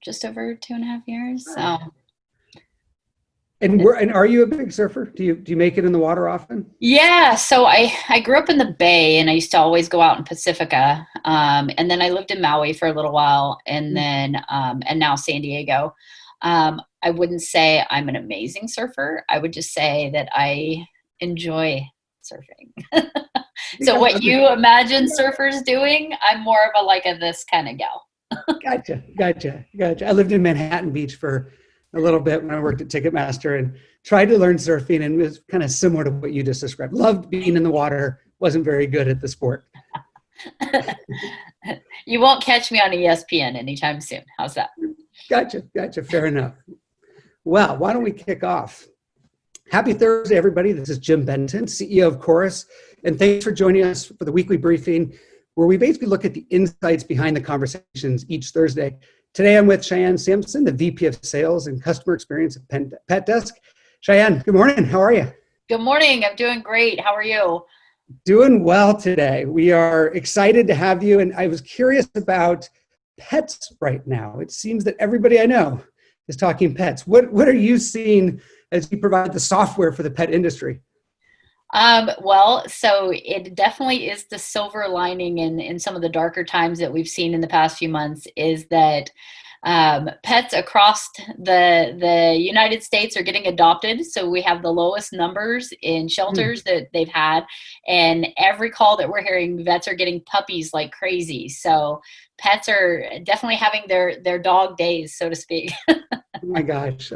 just over 2.5 years. So And are you a big surfer? Do you make it in the water often? yeah, so I grew up in the Bay, and I used to always go out in Pacifica. And then I lived in Maui for a little while, and then and now San Diego. I wouldn't say I'm an amazing surfer. I would just say that I enjoy surfing. I think So I'm, what I'm the, you imagine surfers doing, I'm more of a like a this kind of gal. gotcha. I lived in Manhattan Beach for a little bit when I worked at Ticketmaster and tried to learn surfing, and it was kind of similar to what you just described. Loved being in the water, wasn't very good at the sport. You won't catch me on ESPN anytime soon. How's that? Gotcha. Fair enough. Well, why don't we kick off? Happy Thursday, everybody. This is Jim Benton, CEO of Chorus, and thanks for joining us for the weekly briefing, where we basically look at the insights behind the conversations each Thursday. Today, I'm with Shianne Sampson, the VP of Sales and Customer Experience at PetDesk. Shianne, good morning. How are you? Good morning. I'm doing great. How are you? Doing well today. We are excited to have you, and I was curious about pets right now. It seems that everybody I know is talking pets. What are you seeing as you provide the software for the pet industry? Well, so it definitely is the silver lining in some of the darker times that we've seen in the past few months is that pets across the United States are getting adopted. So we have the lowest numbers in shelters that they've had. And every call that we're hearing, vets are getting puppies like crazy. So pets are definitely having their dog days, so to speak. Oh my gosh.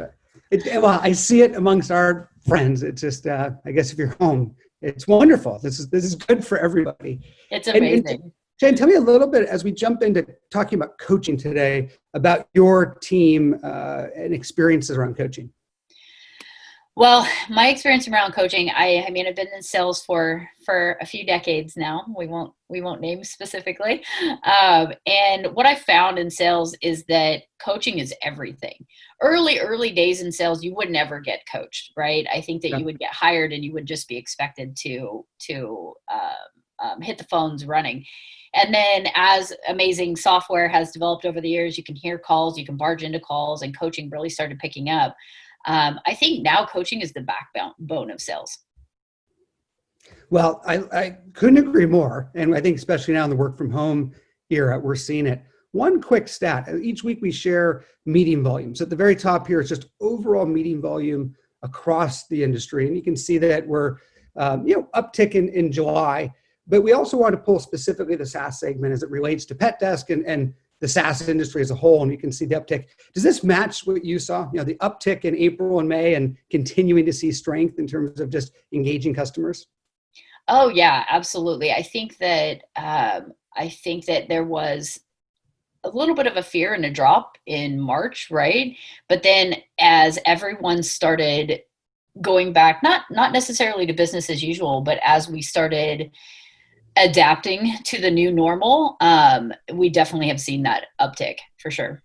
Well, I see it amongst our friends. It's just, I guess if you're home, it's wonderful. This is good for everybody. It's And amazing. Jen, tell me a little bit as we jump into talking about coaching today about your team and experiences around coaching. Well, my experience around coaching, I mean, I've been in sales for a few decades now. We won't name specifically. And what I found in sales is that coaching is everything. Early days in sales, you would never get coached, right? I think that Yeah. you would get hired and you would just be expected to hit the phones running. And then as amazing software has developed over the years, you can hear calls, you can barge into calls, and coaching really started picking up. I think now coaching is the backbone of sales. Well, I couldn't agree more. And I think especially now in the work from home era, we're seeing it. One quick stat, each week we share meeting volumes. At the very top here is just overall meeting volume across the industry. And you can see that we're, uptick in July, but we also want to pull specifically the SaaS segment as it relates to PetDesk and the SaaS industry as a whole. And you can see the uptick. Does this match what you saw? The uptick in April and May and continuing to see strength in terms of just engaging customers? Oh yeah, absolutely. I think that there was a little bit of a fear and a drop in March, right? But then as everyone started going back, not necessarily to business as usual, but as we started adapting to the new normal, we definitely have seen that uptick for sure.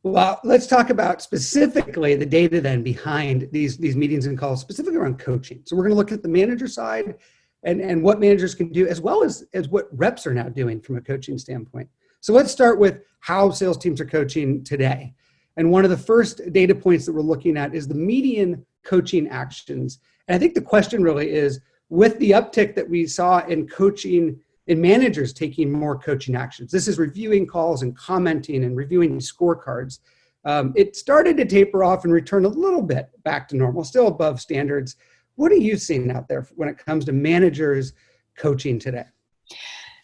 Well, let's talk about specifically the data then behind these meetings and calls, specifically around coaching. So we're going to look at the manager side and what managers can do, as well as what reps are now doing from a coaching standpoint. So let's start with how sales teams are coaching today. And one of the first data points that we're looking at is the median coaching actions. And I think the question really is, with the uptick that we saw in coaching, in managers taking more coaching actions, this is reviewing calls and commenting and reviewing scorecards. It started to taper off and return a little bit back to normal, still above standards. What are you seeing out there when it comes to managers coaching today?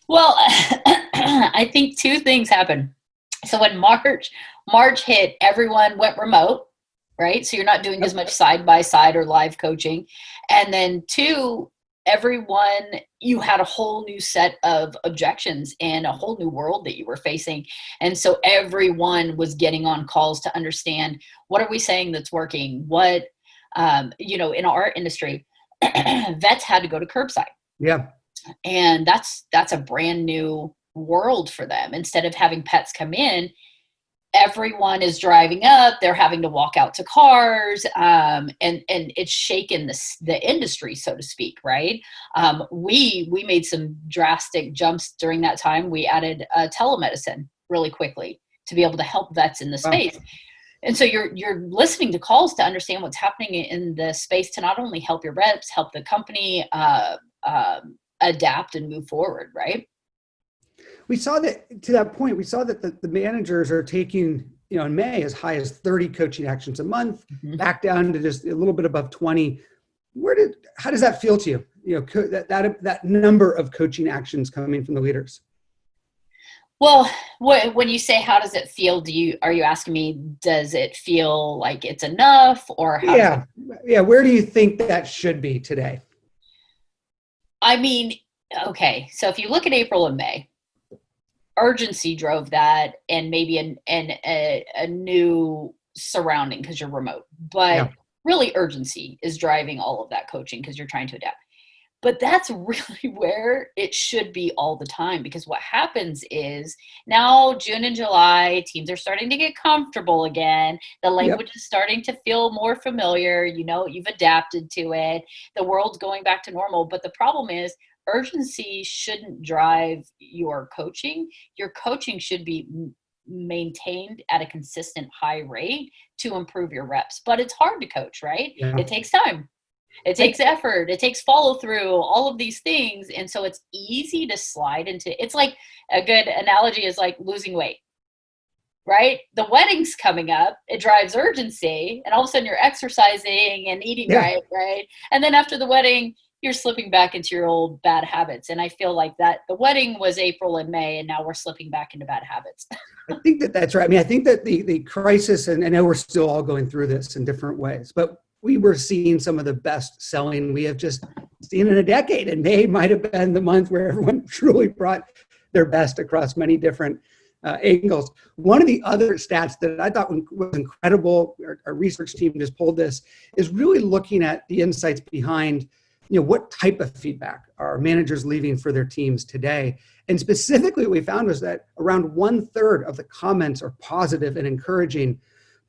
Well, I think two things happened. So when March hit, everyone went remote, right? So you're not doing as much side by side or live coaching. And then two, you had a whole new set of objections and a whole new world that you were facing. And so everyone was getting on calls to understand, what are we saying that's working? What, in our industry, vets had to go to curbside. Yeah. And that's a brand new world for them. Instead of having pets come in, everyone is driving up, they're having to walk out to cars, and it's shaken the industry, so to speak, right? We made some drastic jumps during that time. We added telemedicine really quickly to be able to help vets in the Wow. space. And so you're listening to calls to understand what's happening in the space to not only help your reps, help the company adapt and move forward, right? We saw that, to that point, we saw that the managers are taking, in May as high as 30 coaching actions a month, Mm-hmm. back down to just a little bit above 20. How does that feel to you? That number of coaching actions coming from the leaders. Well, when you say how does it feel, are you asking me, does it feel like it's enough, or how does it? Yeah. Where do you think that should be today? I mean, okay, so if you look at April and May, urgency drove that, and maybe a new surrounding because you're remote, but really urgency is driving all of that coaching because you're trying to adapt. But that's really where it should be all the time, because what happens is now June and July, teams are starting to get comfortable again. The language is starting to feel more familiar. You've adapted to it. The world's going back to normal. But the problem is urgency shouldn't drive your coaching. Your coaching should be maintained at a consistent high rate to improve your reps. But it's hard to coach, right? Yeah. It takes time. It takes effort. It takes follow through, all of these things. And so it's easy to slide into. It's like, a good analogy is like losing weight, right? The wedding's coming up. It drives urgency. And all of a sudden you're exercising and eating right? And then after the wedding, you're slipping back into your old bad habits. And I feel like that the wedding was April and May, and now we're slipping back into bad habits. I think that's right. I mean, I think that the crisis, and I know we're still all going through this in different ways, but we were seeing some of the best selling we have just seen in a decade. And May might have been the month where everyone truly brought their best across many different angles. One of the other stats that I thought was incredible, our research team just pulled this, is really looking at the insights behind, what type of feedback are managers leaving for their teams today. And specifically what we found was that around 1/3 of the comments are positive and encouraging,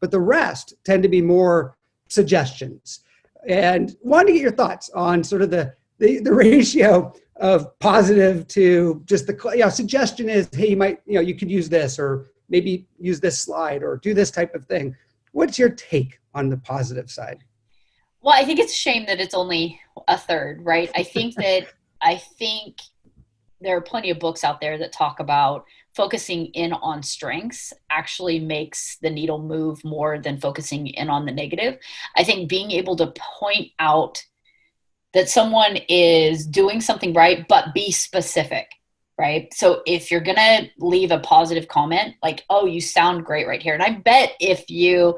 but the rest tend to be more suggestions. And wanted to get your thoughts on sort of the ratio of positive to just the suggestion is, hey, you could use this, or maybe use this slide, or do this type of thing. What's your take on the positive side? Well, I think it's a shame that it's only 1/3, right? I think there are plenty of books out there that talk about focusing in on strengths actually makes the needle move more than focusing in on the negative. I think being able to point out that someone is doing something right, but be specific, right? So if you're going to leave a positive comment, like, oh, you sound great right here. And I bet if you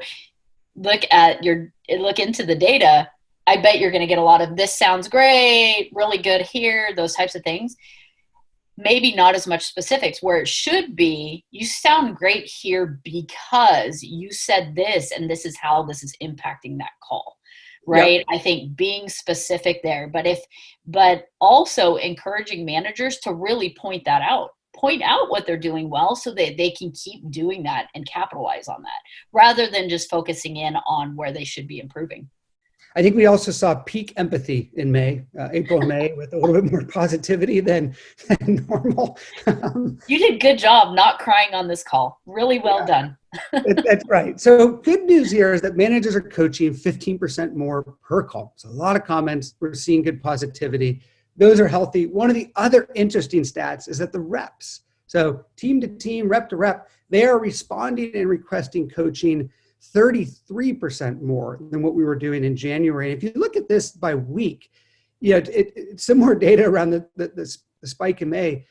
look into the data, I bet you're going to get a lot of this sounds great, really good here, those types of things. Maybe not as much specifics, where it should be, you sound great here because you said this, and this is how this is impacting that call, right? Yep. I think being specific there, but also encouraging managers to really point out what they're doing well, so that they can keep doing that and capitalize on that, rather than just focusing in on where they should be improving. I think we also saw peak empathy in April and May, with a little bit more positivity than normal. You did a good job not crying on this call. Really well done. That's right. So good news here is that managers are coaching 15% more per call. So a lot of comments. We're seeing good positivity. Those are healthy. One of the other interesting stats is that the reps, so team to team, rep to rep, they are responding and requesting coaching 33% more than what we were doing in January. And if you look at this by week, it's similar data around the spike in May.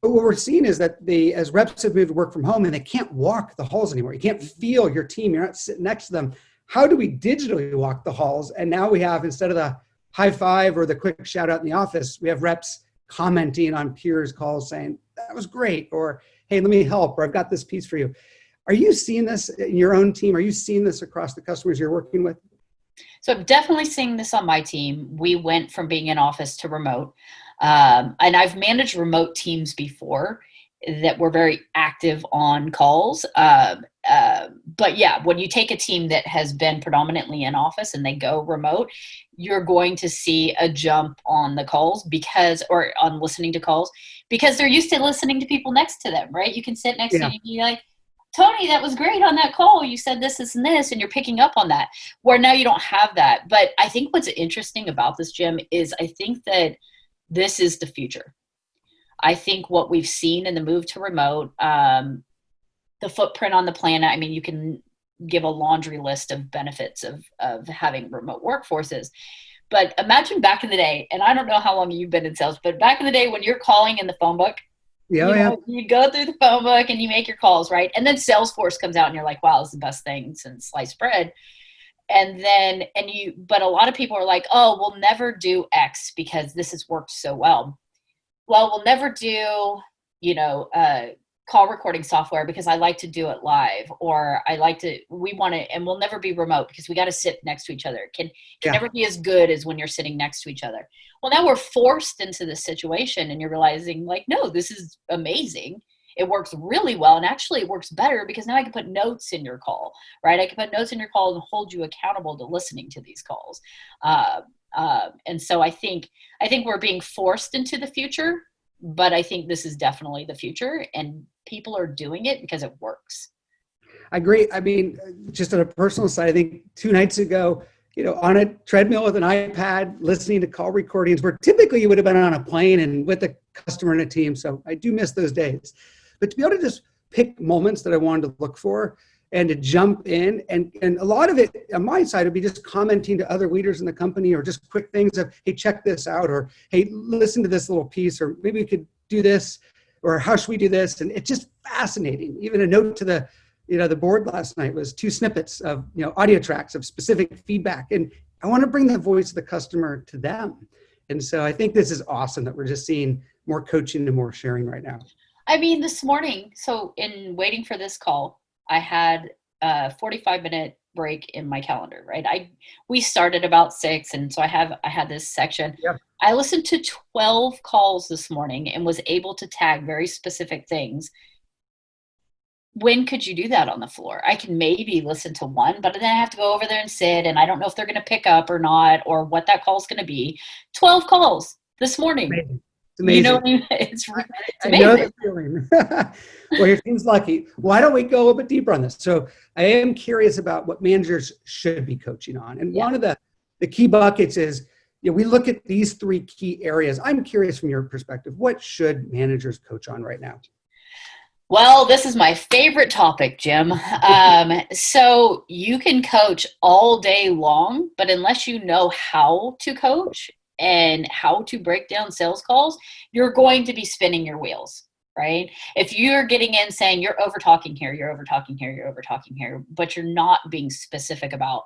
But what we're seeing is that as reps have moved to work from home and they can't walk the halls anymore, you can't feel your team, you're not sitting next to them. How do we digitally walk the halls? And now we have, instead of the high five or the quick shout out in the office, we have reps commenting on peers' calls saying, that was great, or hey, let me help, or I've got this piece for you. Are you seeing this in your own team? Are you seeing this across the customers you're working with? So I'm definitely seeing this on my team. We went from being in office to remote. And I've managed remote teams before that were very active on calls. But yeah, when you take a team that has been predominantly in office and they go remote, you're going to see a jump on the calls or on listening to calls, because they're used to listening to people next to them, right? You can sit next to you and be like, Tony, that was great on that call. You said this and this, and you're picking up on that. Where now you don't have that. But I think what's interesting about this, Jim, is I think that this is the future. I think what we've seen in the move to remote, the footprint on the planet, I mean, you can give a laundry list of benefits of having remote workforces. But imagine back in the day, and I don't know how long you've been in sales, but back in the day when you're calling in the phone book, you go through the phone book and you make your calls, right? And then Salesforce comes out and you're like, wow, this is the best thing since sliced bread. But a lot of people are like, oh, we'll never do X because this has worked so well. Well, we'll never do, call recording software because I like to do it live, or we want to, and we'll never be remote because we got to sit next to each other. It can never be as good as when you're sitting next to each other. Well, now we're forced into this situation and you're realizing like, no, this is amazing. It works really well. And actually it works better because now I can put notes in your call, right? I can put notes in your call and hold you accountable to listening to these calls. And so I think we're being forced into the future, but I think this is definitely the future and people are doing it because it works. I agree. I mean, just on a personal side, I think 2 nights ago, on a treadmill with an iPad, listening to call recordings where typically you would have been on a plane and with a customer and a team. So I do miss those days. But to be able to just pick moments that I wanted to look for and to jump in, and a lot of it on my side would be just commenting to other leaders in the company or just quick things of, hey, check this out, or hey, listen to this little piece, or maybe we could do this, or how should we do this? And it's just fascinating. Even a note to the board last night was 2 snippets of, audio tracks of specific feedback. And I want to bring the voice of the customer to them. And so I think this is awesome that we're just seeing more coaching and more sharing right now. I mean, this morning, so in waiting for this call, I had a 45-minute break in my calendar, right? We started about 6. And so I had this section. Yeah. I listened to 12 calls this morning and was able to tag very specific things. When could you do that on the floor? I can maybe listen to one, but then I have to go over there and sit, and I don't know if they're going to pick up or not, or what that call is going to be. 12 calls this morning. It's amazing. You know what I mean? It's amazing. I know the feeling. Well, your team's lucky. Why don't we go a bit deeper on this? So I am curious about what managers should be coaching on. And one of the key buckets is, we look at these 3 key areas. I'm curious from your perspective, what should managers coach on right now? Well, this is my favorite topic, Jim. So you can coach all day long, but unless you know how to coach and how to break down sales calls, you're going to be spinning your wheels, right? If you're getting in saying you're over talking here, you're over talking here, you're over talking here, but you're not being specific about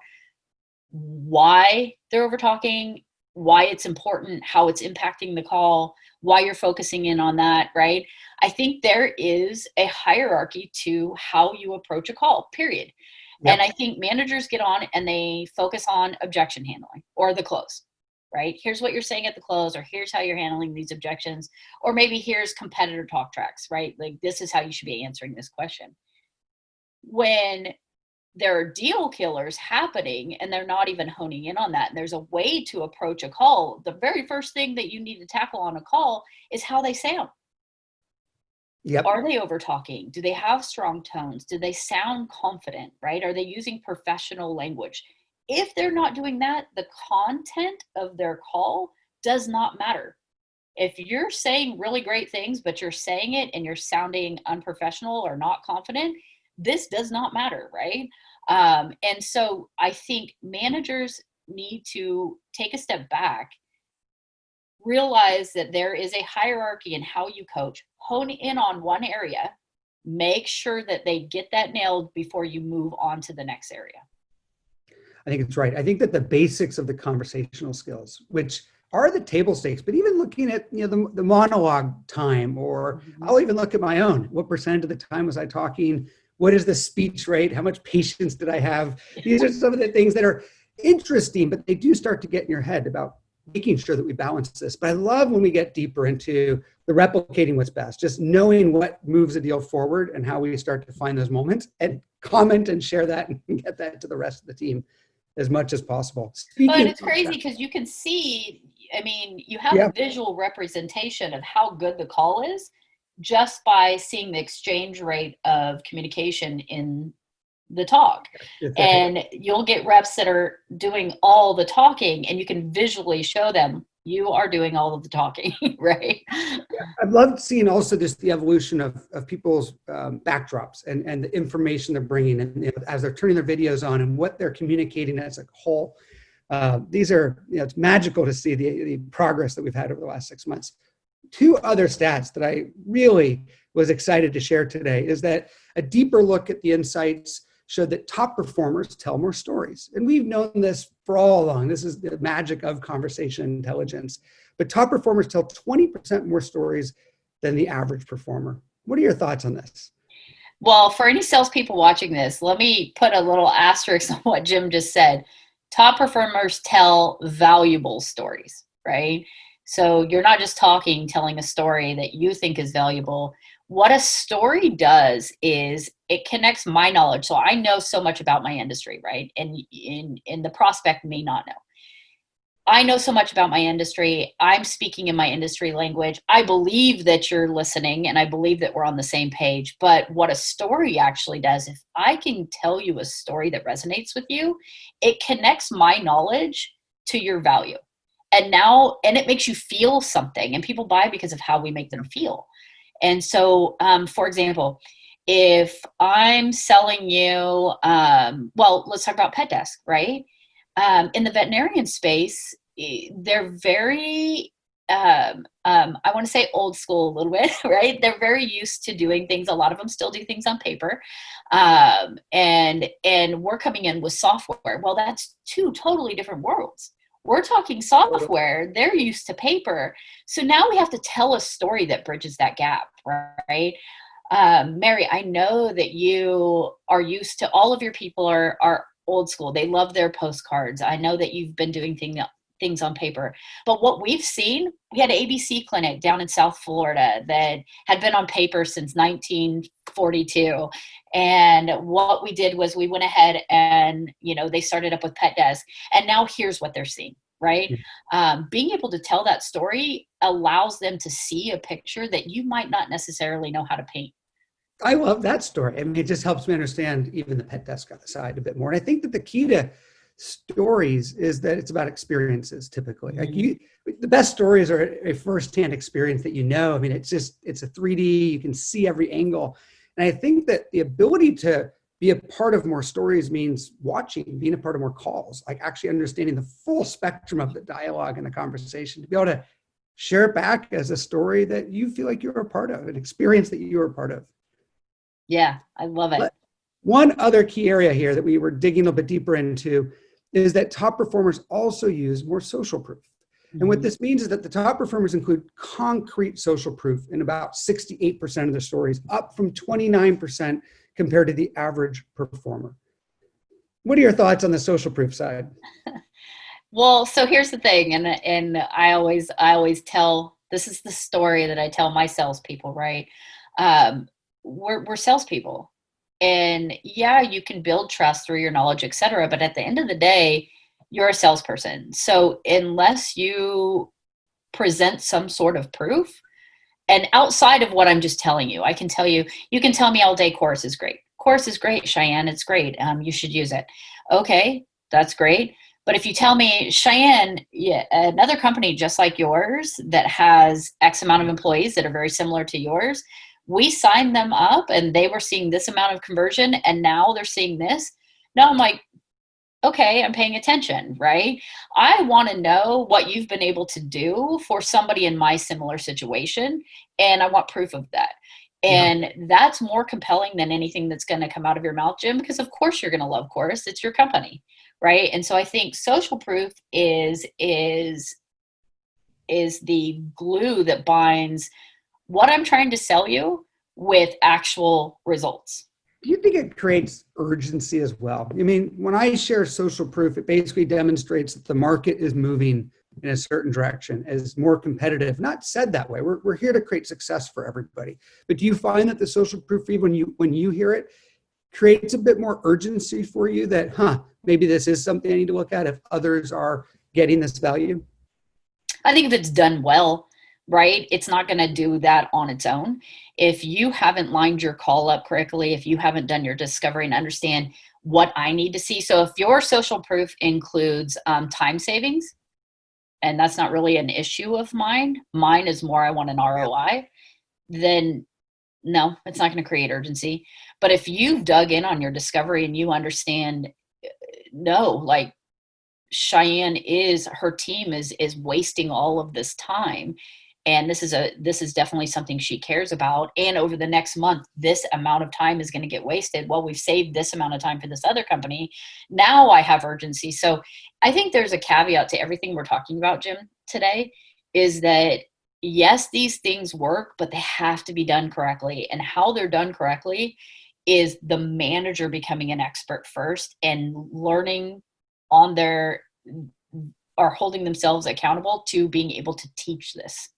why they're over talking, why it's important, how it's impacting the call, why you're focusing in on that, right? I think there is a hierarchy to how you approach a call, period. Yep. And I think managers get on and they focus on objection handling or the close, right? Here's what you're saying at the close, or here's how you're handling these objections, or maybe here's competitor talk tracks, right? Like this is how you should be answering this question. When there are deal killers happening and they're not even honing in on that, and there's a way to approach a call, the very first thing that you need to tackle on a call is how they sound. Yep. Are they over talking? Do they have strong tones? Do they sound confident, right? Are they using professional language? If they're not doing that, the content of their call does not matter. If you're saying really great things, but you're saying it and you're sounding unprofessional or not confident, this does not matter, right? And so I think managers need to take a step back, realize that there is a hierarchy in how you coach, hone in on one area, make sure that they get that nailed before you move on to the next area. I think it's right. I think that the basics of the conversational skills, which are the table stakes, but even looking at the monologue time, or I'll even look at my own. What percentage of the time was I talking? What is the speech rate? How much patience did I have? These are some of the things that are interesting, but they do start to get in your head about making sure that we balance this. But I love when we get deeper into the replicating what's best, just knowing what moves a deal forward and how we start to find those moments and comment and share that and get that to the rest of the team as much as possible. But it's crazy because you can see, I mean, you have a visual representation of how good the call is, just by seeing the exchange rate of communication in the talk. And you'll get reps that are doing all the talking, and you can visually show them you are doing all of the talking, right? Yeah, I've loved seeing also just the evolution of people's backdrops and the information they're bringing in, as they're turning their videos on and what they're communicating as a whole. These are, it's magical to see the progress that we've had over the last 6 months. Two other stats that I really was excited to share today is that a deeper look at the insights showed that top performers tell more stories. And we've known this for all along. This is the magic of conversation intelligence. But top performers tell 20% more stories than the average performer. What are your thoughts on this? Well, for any salespeople watching this, let me put a little asterisk on what Jim just said. Top performers tell valuable stories, right? So you're not just telling a story that you think is valuable. What a story does is it connects my knowledge. So I know so much about my industry, right? And in the prospect may not know. I know so much about my industry. I'm speaking in my industry language. I believe that you're listening, and I believe that we're on the same page. But what a story actually does, if I can tell you a story that resonates with you, it connects my knowledge to your value. And it makes you feel something, and people buy because of how we make them feel. And so, for example, if I'm selling you, let's talk about PetDesk, right? In the veterinarian space, they're very, I want to say old school a little bit, right? They're very used to doing things. A lot of them still do things on paper. And we're coming in with software. Well, that's two totally different worlds. We're talking software. They're used to paper. So now we have to tell a story that bridges that gap, right? Mary, I know that you are used to, all of your people are old school. They love their postcards. I know that you've been doing things on paper. But what we've seen, we had an ABC clinic down in South Florida that had been on paper since 1942. And what we did was we went ahead and, they started up with PetDesk. And now here's what they're seeing, right? Being able to tell that story allows them to see a picture that you might not necessarily know how to paint. I love that story. I mean, it just helps me understand even the PetDesk on the side a bit more. And I think that the key to stories is that it's about experiences typically. Mm-hmm. The best stories are a firsthand experience that I mean, it's a 3D, you can see every angle. And I think that the ability to be a part of more stories means being a part of more calls, like actually understanding the full spectrum of the dialogue and the conversation, to be able to share it back as a story that you feel like you're a part of, an experience that you're a part of. Yeah, I love it. But one other key area here that we were digging a bit deeper into is that top performers also use more social proof. Mm-hmm. And what this means is that the top performers include concrete social proof in about 68% of their stories, up from 29% compared to the average performer. What are your thoughts on the social proof side? Well, so here's the thing, and I always tell, this is the story that I tell my salespeople, right? We're salespeople, and yeah, you can build trust through your knowledge, et cetera. But at the end of the day, you're a salesperson. So unless you present some sort of proof, and outside of what I'm just telling you, I can tell you, you can tell me all day, Chorus is great. Chorus is great, Shianne, it's great. You should use it. Okay, that's great. But if you tell me, Shianne, another company just like yours that has X amount of employees that are very similar to yours, we signed them up and they were seeing this amount of conversion and now they're seeing this. Now I'm like, okay, I'm paying attention, right? I want to know what you've been able to do for somebody in my similar situation, and I want proof of that. And that's more compelling than anything that's going to come out of your mouth, Jim, because of course you're going to love Chorus. It's your company, right? And so I think social proof is the glue that binds what I'm trying to sell you with actual results. Do you think it creates urgency as well? I mean, when I share social proof, it basically demonstrates that the market is moving in a certain direction, as more competitive. Not said that way. We're here to create success for everybody. But do you find that the social proof feed, when you hear it, creates a bit more urgency for you that, maybe this is something I need to look at if others are getting this value? I think if it's done well, right? It's not going to do that on its own. If you haven't lined your call up correctly, if you haven't done your discovery and understand what I need to see. So if your social proof includes time savings, and that's not really an issue of mine is more I want an ROI, then no, it's not going to create urgency. But if you've dug in on your discovery and you understand, no, like Shianne her team is wasting all of this time, and this is definitely something she cares about, and over the next month this amount of time is going to get wasted. Well, we've saved this amount of time for this other company. Now I have urgency. So I think there's a caveat to everything we're talking about, Jim, today, is that yes, these things work, but they have to be done correctly, and how they're done correctly is the manager becoming an expert first and learning on their, are holding themselves accountable to being able to teach this,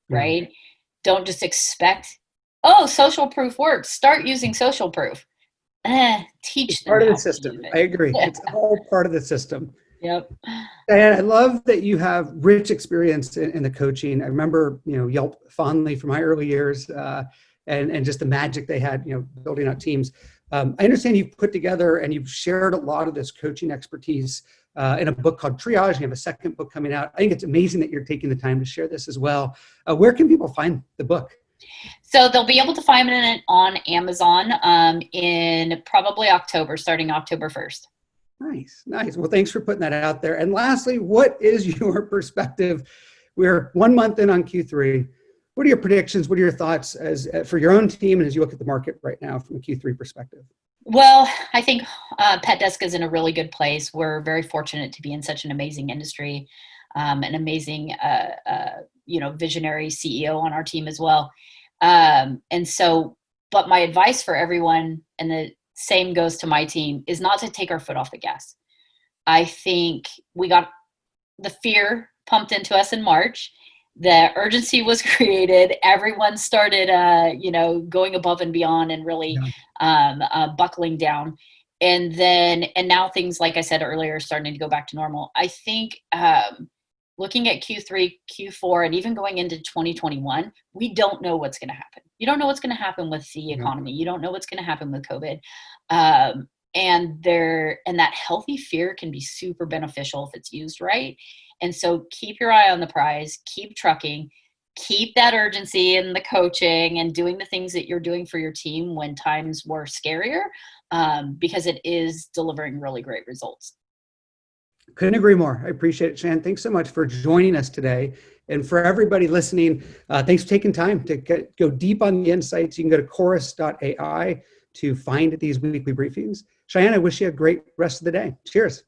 right? Don't just expect, oh, social proof works, start using social proof. Teach It's them part of how the to system. use it. I agree. It's all part of the system. Yep. And I love that you have rich experience in the coaching. I remember, Yelp fondly from my early years, and just the magic they had, building out teams. I understand you've put together and you've shared a lot of this coaching expertise in a book called Triage. You have a second book coming out. I think it's amazing that you're taking the time to share this as well. Where can people find the book? So they'll be able to find it on Amazon in probably October, starting October 1st. Nice. Well, thanks for putting that out there. And lastly, what is your perspective? We're 1 month in on Q3. What are your predictions? What are your thoughts for your own team and as you look at the market right now from a Q3 perspective? Well, I think PetDesk is in a really good place. We're very fortunate to be in such an amazing industry, an amazing, visionary CEO on our team as well. But my advice for everyone, and the same goes to my team, is not to take our foot off the gas. I think we got the fear pumped into us in March. The urgency was created. Everyone started, going above and beyond and really buckling down. And now things, like I said earlier, are starting to go back to normal. I think looking at Q3, Q4, and even going into 2021, we don't know what's going to happen. You don't know what's going to happen with the economy. You don't know what's going to happen with COVID. And that healthy fear can be super beneficial if it's used right. And so keep your eye on the prize, keep trucking, keep that urgency in the coaching and doing the things that you're doing for your team when times were scarier, because it is delivering really great results. Couldn't agree more. I appreciate it, Shianne. Thanks so much for joining us today. And for everybody listening, thanks for taking time to go deep on the insights. You can go to Chorus.ai to find these weekly briefings. Shianne, I wish you a great rest of the day. Cheers.